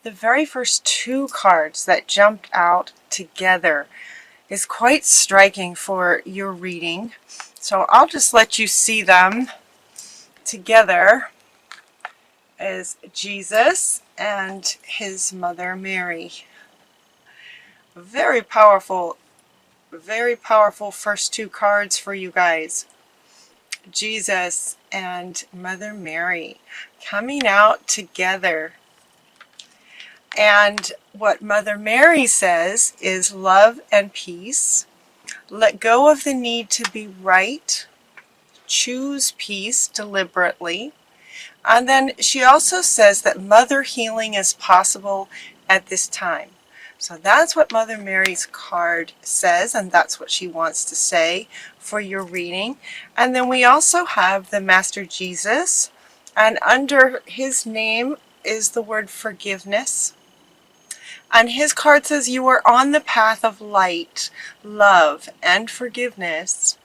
The very first two cards that jumped out together is quite striking for your reading. So I'll just let you see them together as Jesus and his mother Mary. Very powerful first two cards for you guys. Jesus and Mother Mary coming out together. And what Mother Mary says is love and peace. Let go of the need to be right. Choose peace deliberately. And then she also says that mother healing is possible at this time. So that's what Mother Mary's card says, and that's what she wants to say for your reading. And then we also have the Master Jesus, and under his name is the word forgiveness. And his card says you are on the path of light, love, and forgiveness.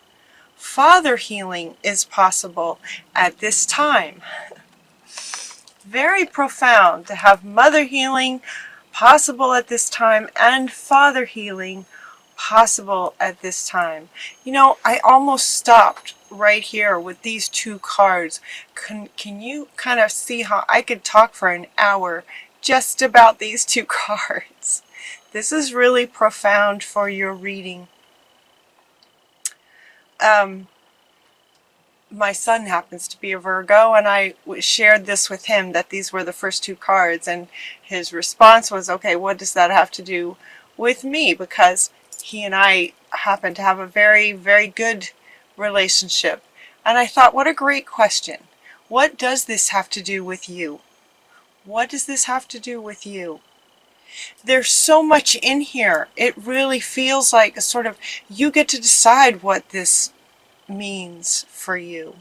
Father healing is possible at this time. Very profound to have mother healing possible at this time and father healing possible at this time. You know, I almost stopped right here with these two cards. Can you kind of see how I could talk for an hour just about these two cards? This is really profound for your reading. My son happens to be a Virgo, and I shared this with him, that these were the first two cards, and his response was, okay, what does that have to do with me? Because he and I happen to have a very, very good relationship. And I thought, what a great question. What does this have to do with you? What does this have to do with you? There's so much in here. It really feels like a sort of, you get to decide what this means for you.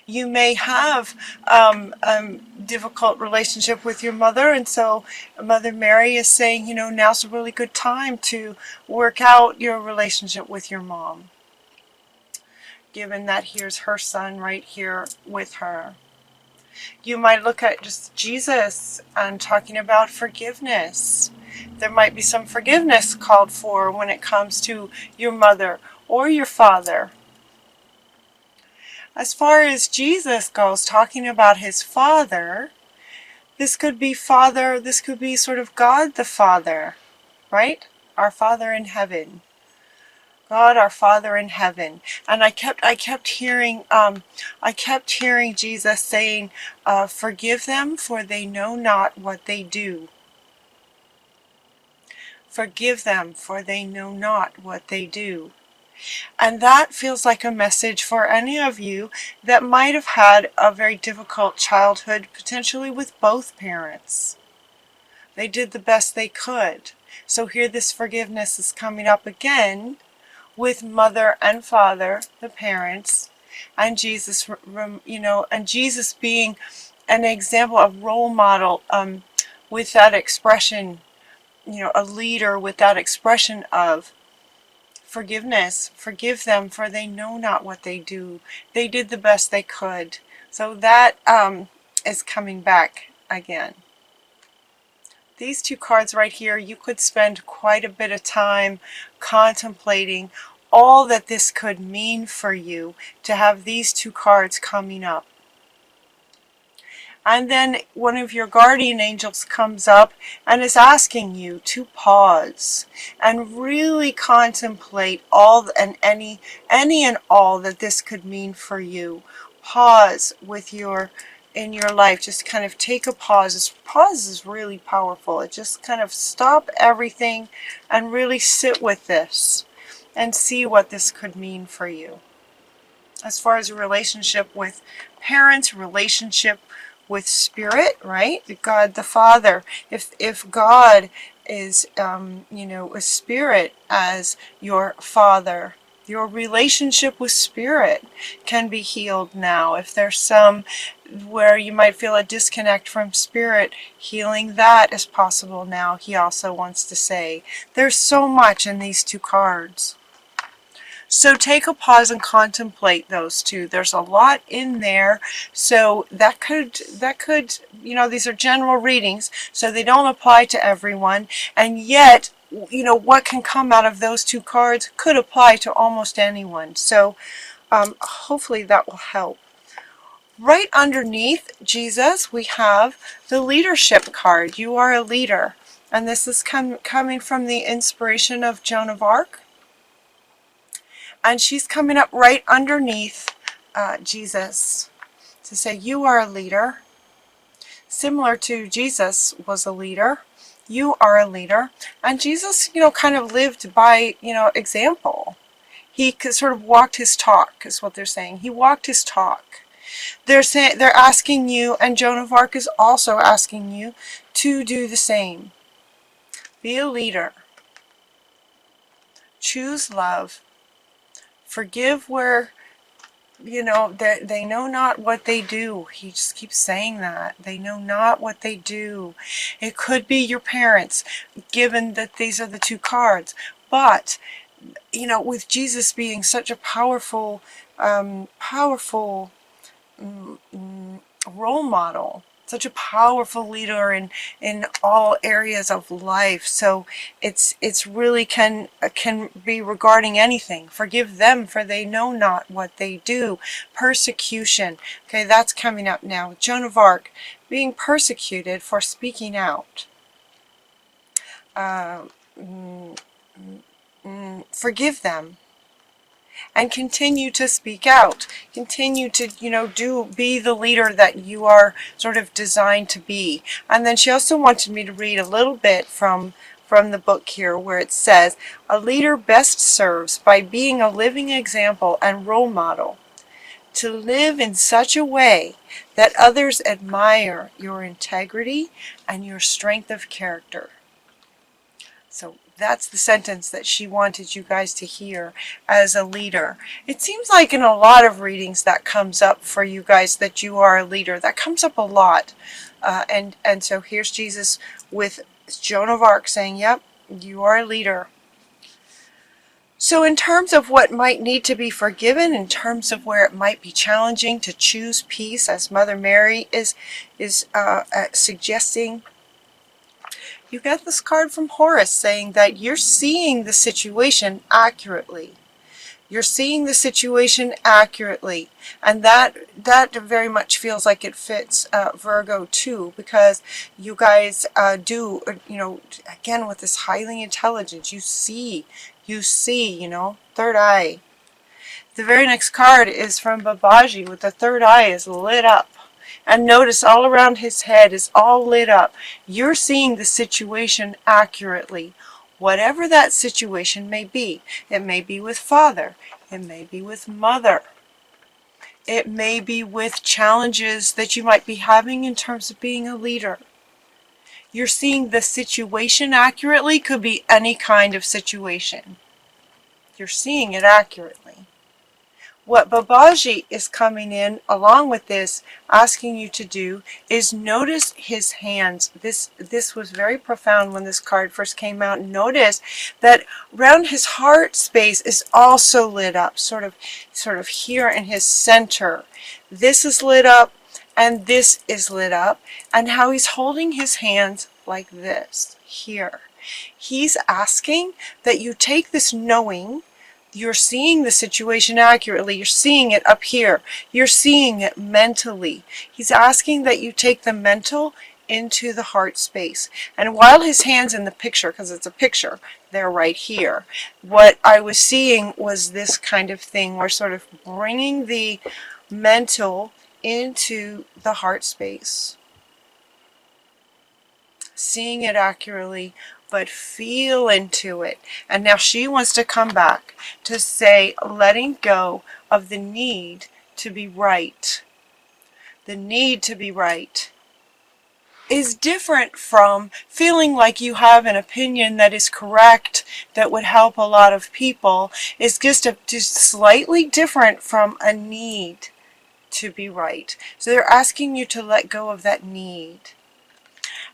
You may have a difficult relationship with your mother, and so Mother Mary is saying, you know, now's a really good time to work out your relationship with your mom, given that here's her son right here with her. You might look at just Jesus and talking about forgiveness. There might be some forgiveness called for when it comes to your mother or your father. As far as Jesus goes, talking about his Father, this could be sort of God the Father, right? Our Father in heaven. God, our Father in heaven. And I kept hearing Jesus saying, forgive them, for they know not what they do. Forgive them, for they know not what they do. And that feels like a message for any of you that might have had a very difficult childhood, potentially with both parents. They did the best they could. So here this forgiveness is coming up again with mother and father, the parents, and Jesus, you know, and Jesus being an example, a role model with that expression, you know, a leader with that expression of forgiveness. Forgive them, for they know not what they do. They did the best they could. So that is coming back again. These two cards right here, you could spend quite a bit of time contemplating all that this could mean for you to have these two cards coming up. And then one of your guardian angels comes up and is asking you to pause and really contemplate all and any and all that this could mean for you. Pause with in your life. Just kind of take a pause. This pause is really powerful. It just kind of stop everything and really sit with this and see what this could mean for you. As far as a relationship with parents, relationship with spirit, right? God the Father. If God is, you know, a spirit as your father, your relationship with spirit can be healed now. If there's some where you might feel a disconnect from spirit, healing that is possible now, he also wants to say. There's so much in these two cards. So take a pause and contemplate those two. There's a lot in there. So that could, these are general readings, so they don't apply to everyone. And yet, what can come out of those two cards could apply to almost anyone. So hopefully that will help. Right underneath Jesus, we have the leadership card. You are a leader. And this is coming from the inspiration of Joan of Arc. And she's coming up right underneath Jesus to say, you are a leader. Similar to Jesus was a leader. You are a leader. And Jesus, kind of lived by, example. He sort of walked his talk, is what they're saying. He walked his talk. They're asking you, and Joan of Arc is also asking you, to do the same. Be a leader. Choose love. Forgive where, they know not what they do. He just keeps saying that. They know not what they do. It could be your parents, given that these are the two cards. But, with Jesus being such a powerful role model, such a powerful leader in all areas of life. So it's really can be regarding anything. Forgive them, for they know not what they do. Persecution. Okay, that's coming up now. Joan of Arc, being persecuted for speaking out. Forgive them. And continue to speak out. Continue to, be the leader that you are sort of designed to be. And then she also wanted me to read a little bit from the book here, where it says, a leader best serves by being a living example and role model. To live in such a way that others admire your integrity and your strength of character. So that's the sentence that she wanted you guys to hear as a leader. It seems like in a lot of readings that comes up for you guys, that you are a leader. That comes up a lot. And so here's Jesus with Joan of Arc saying, yep, you are a leader. So in terms of what might need to be forgiven, in terms of where it might be challenging to choose peace, as Mother Mary is suggesting, you get this card from Horus saying that you're seeing the situation accurately. You're seeing the situation accurately. And that very much feels like it fits Virgo too, because you guys do, again with this highly intelligence, you see, third eye. The very next card is from Babaji with the third eye is lit up. And notice all around his head is all lit up. You're seeing the situation accurately. Whatever that situation may be. It may be with father. It may be with mother. It may be with challenges that you might be having in terms of being a leader. You're seeing the situation accurately. Could be any kind of situation. You're seeing it accurately. What Babaji is coming in along with this, asking you to do, is notice his hands. This was very profound when this card first came out. Notice that around his heart space is also lit up, sort of here in his center. This is lit up, and this is lit up, and how he's holding his hands like this, here. He's asking that you take this knowing. You're seeing the situation accurately. You're seeing it up here. You're seeing it mentally. He's asking that you take the mental into the heart space. And while his hand's in the picture, because it's a picture, they're right here, what I was seeing was this kind of thing. We're sort of bringing the mental into the heart space. Seeing it accurately, but feel into it. And now she wants to come back to say, letting go of the need to be right. The need to be right is different from feeling like you have an opinion that is correct, that would help a lot of people. It's just slightly different from a need to be right. So they're asking you to let go of that need.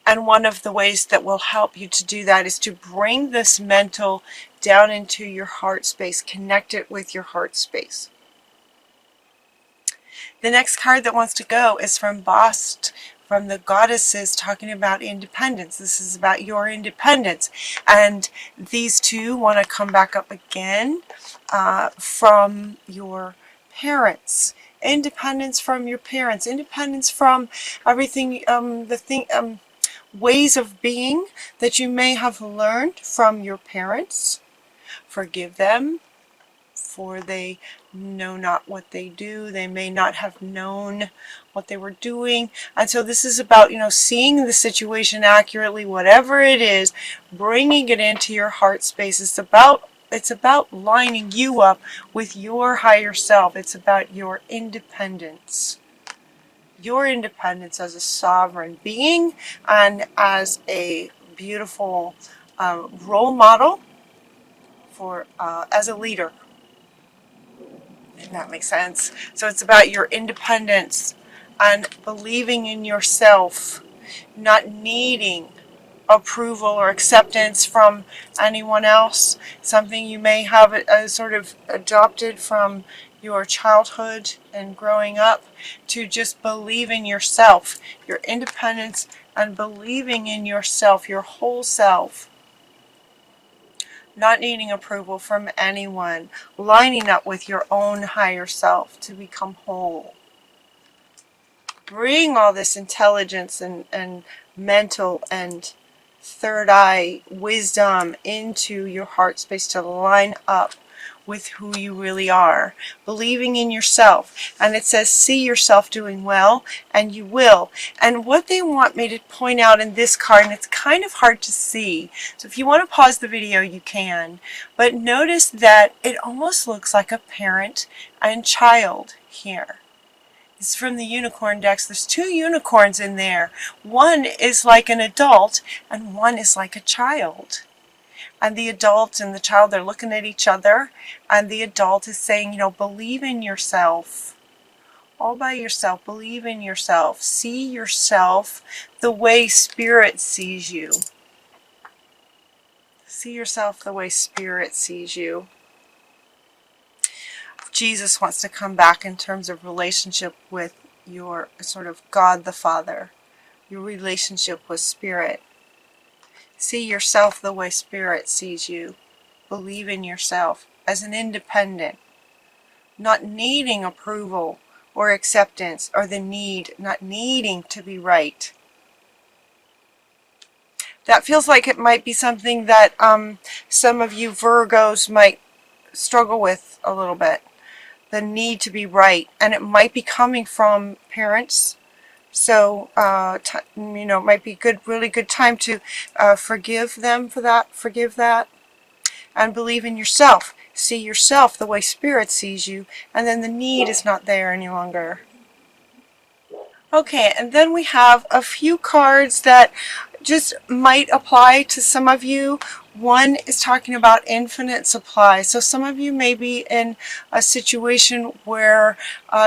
And one of the ways that will help you to do that is to bring this mental down into your heart space. Connect it with your heart space. The next card that wants to go is from Bast, from the goddesses, talking about independence. This is about your independence. And these two want to come back up again from your parents. Independence from your parents. Independence from everything, ways of being that you may have learned from your parents. Forgive them, for they know not what they do. They may not have known what they were doing. And so this is about, seeing the situation accurately, whatever it is, bringing it into your heart space. It's about lining you up with your higher self. It's about your independence. Your independence as a sovereign being and as a beautiful role model for as a leader. If that makes sense. So it's about your independence and believing in yourself, not needing approval or acceptance from anyone else, something you may have sort of adopted from your childhood and growing up, to just believe in yourself, your independence, and believing in yourself, your whole self. Not needing approval from anyone, lining up with your own higher self to become whole. Bring all this intelligence and mental and third eye wisdom into your heart space to line up with who you really are, believing in yourself. And it says, see yourself doing well, and you will. And what they want me to point out in this card, and it's kind of hard to see, so if you want to pause the video, you can, but notice that it almost looks like a parent and child here. It's from the unicorn decks. There's two unicorns in there. One is like an adult, and one is like a child. And the adult and the child, they're looking at each other, and the adult is saying, believe in yourself. All by yourself, believe in yourself. See yourself the way Spirit sees you. See yourself the way Spirit sees you. Jesus wants to come back in terms of relationship with your sort of God the Father, your relationship with Spirit. See yourself the way Spirit sees you. Believe in yourself as an independent, not needing approval or acceptance or not needing to be right. That feels like it might be something that some of you Virgos might struggle with a little bit. The need to be right. And it might be coming from parents. So, it might be really good time to forgive them for that, forgive that, and believe in yourself. See yourself the way Spirit sees you, and then the need is not there any longer. Okay, and then we have a few cards that just might apply to some of you. One is talking about infinite supply. So some of you may be in a situation where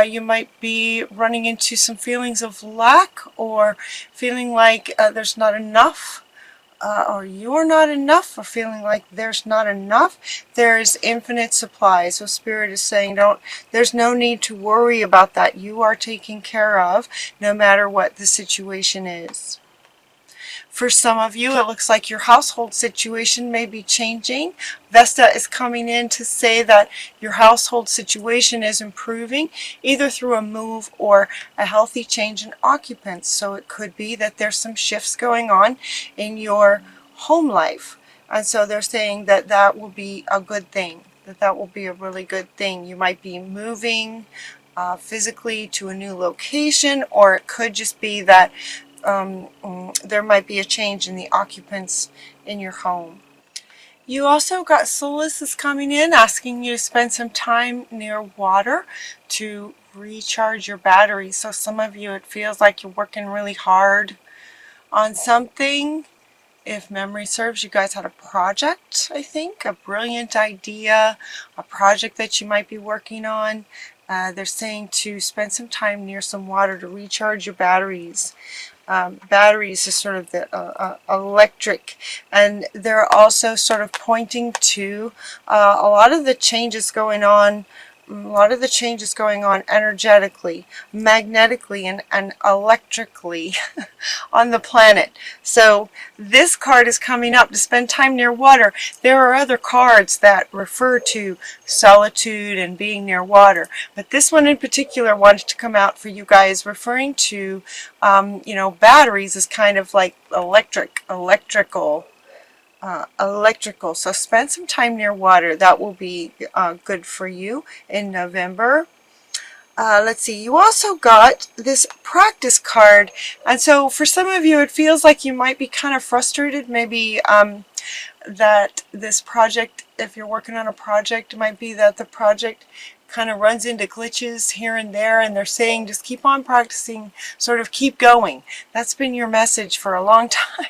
you might be running into some feelings of lack, or feeling like there's not enough, or you're not enough, or feeling like there's not enough. There's infinite supply. So Spirit is saying, there's no need to worry about that. You are taken care of no matter what the situation is. For some of you, it looks like your household situation may be changing. Vesta is coming in to say that your household situation is improving, either through a move or a healthy change in occupants. So it could be that there's some shifts going on in your home life. And so they're saying that that will be a good thing, that will be a really good thing. You might be moving physically to a new location, or it could just be that there might be a change in the occupants in your home. You also got Solace is coming in, asking you to spend some time near water to recharge your battery. So some of you, it feels like you're working really hard on something. If memory serves, you guys had a project, I think, a brilliant idea, a project that you might be working on, They're saying to spend some time near some water to recharge your batteries. Batteries is sort of the electric, and they're also sort of pointing to a lot of the changes going on. A lot of the changes going on energetically, magnetically, and electrically on the planet. So this card is coming up to spend time near water. There are other cards that refer to solitude and being near water, but this one in particular wanted to come out for you guys, referring to you know, batteries is kind of like electrical. So spend some time near water. That will be good for you in November. Let's see, you also got this practice card, and so for some of you it feels like you might be kind of frustrated, maybe that this project, if you're working on a project, it might be that the project kind of runs into glitches here and there, and they're saying just keep on practicing, sort of keep going. That's been your message for a long time.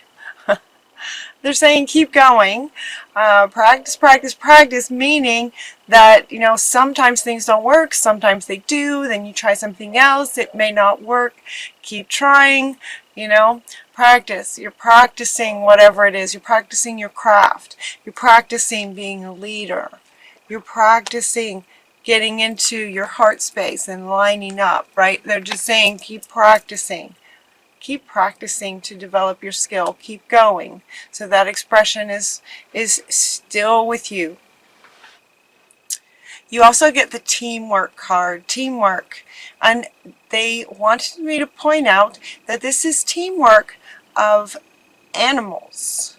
They're saying keep going, practice, practice, practice, meaning that, you know, sometimes things don't work, sometimes they do, then you try something else, it may not work, keep trying, you know, practice. You're practicing whatever it is, you're practicing your craft, you're practicing being a leader, you're practicing getting into your heart space and lining up, right? They're just saying keep practicing. Keep practicing to develop your skill. Keep going. So that expression is still with you. You also get the teamwork card, teamwork. And they wanted me to point out that this is teamwork of animals.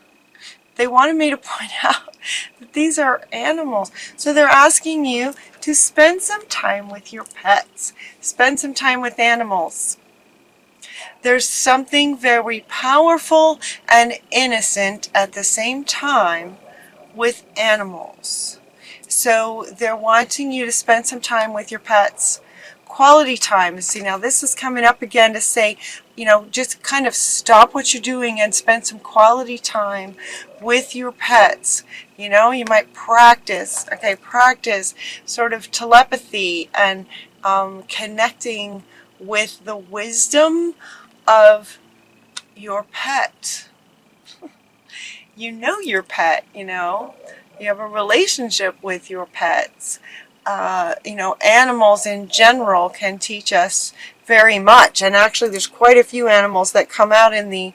They wanted me to point out that these are animals. So they're asking you to spend some time with your pets. Spend some time with animals. There's something very powerful and innocent at the same time with animals. So they're wanting you to spend some time with your pets. Quality time. See, now this is coming up again to say, you know, just kind of stop what you're doing and spend some quality time with your pets. You know, you might practice, okay, practice sort of telepathy and connecting with the wisdom of your pet. You know your pet, you know. You have a relationship with your pets. You know, animals in general can teach us very much. And actually there's quite a few animals that come out in the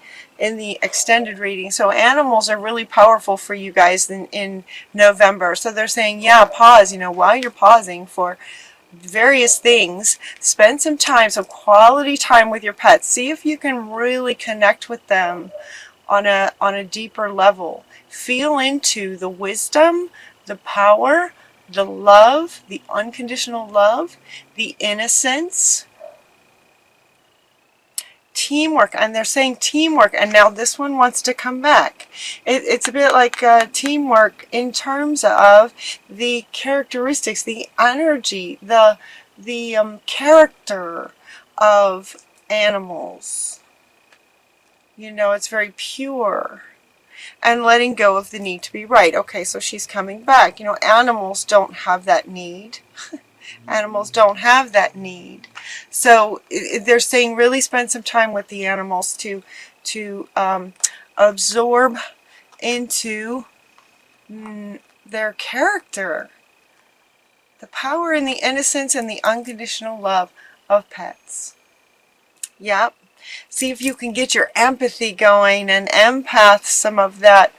extended reading. So animals are really powerful for you guys in November. So they're saying, yeah, pause, you know, while you're pausing for various things, spend some time, some quality time with your pets. See if you can really connect with them on a deeper level. Feel into the wisdom, the power, the love, the unconditional love, the innocence, teamwork. And they're saying teamwork, and now this one wants to come back. It's a bit like teamwork in terms of the characteristics, the energy, the character of animals. You know, it's very pure. And letting go of the need to be right. Okay, so she's coming back. You know, animals don't have that need. Animals don't have that need. So they're saying really spend some time with the animals to absorb into their character. The power and the innocence and the unconditional love of pets. Yep. See if you can get your empathy going and empath some of that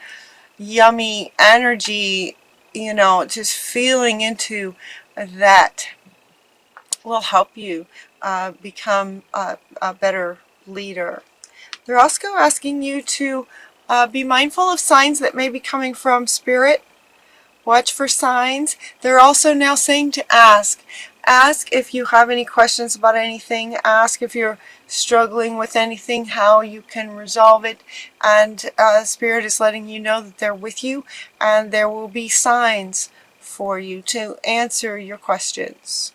yummy energy, you know, just feeling into that will help you become a better leader. They're also asking you to be mindful of signs that may be coming from Spirit. Watch for signs. They're also now saying to ask. Ask if you have any questions about anything. Ask if you're struggling with anything, how you can resolve it. And Spirit is letting you know that they're with you, and there will be signs for you to answer your questions.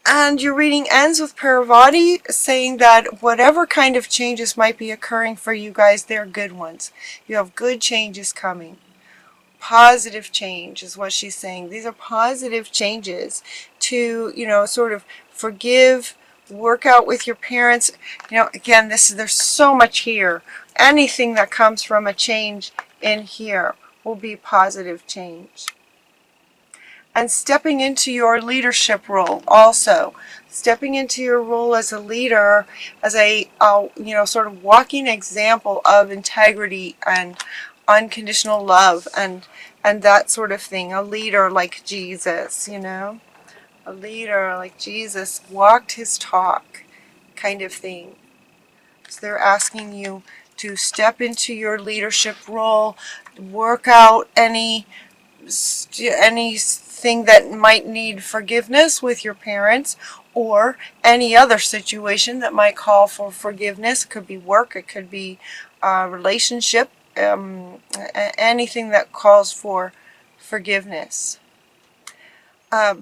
And your reading ends with Paravati saying that whatever kind of changes might be occurring for you guys, they're good ones. You have good changes coming. Positive change is what she's saying. These are positive changes to, sort of forgive, work out with your parents. Again, there's so much here. Anything that comes from a change in here will be positive change. And stepping into your leadership role also. Stepping into your role as a leader, as a, sort of walking example of integrity and unconditional love and that sort of thing. A leader like Jesus, a leader like Jesus walked his talk kind of thing. So they're asking you to step into your leadership role, work out anything that might need forgiveness with your parents, or any other situation that might call for forgiveness. It could be work, it could be a relationship, anything that calls for forgiveness.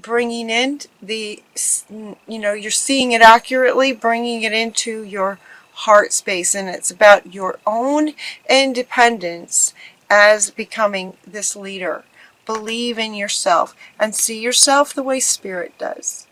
Bringing in you're seeing it accurately, bringing it into your heart space, and it's about your own independence as becoming this leader. Believe in yourself and see yourself the way Spirit does.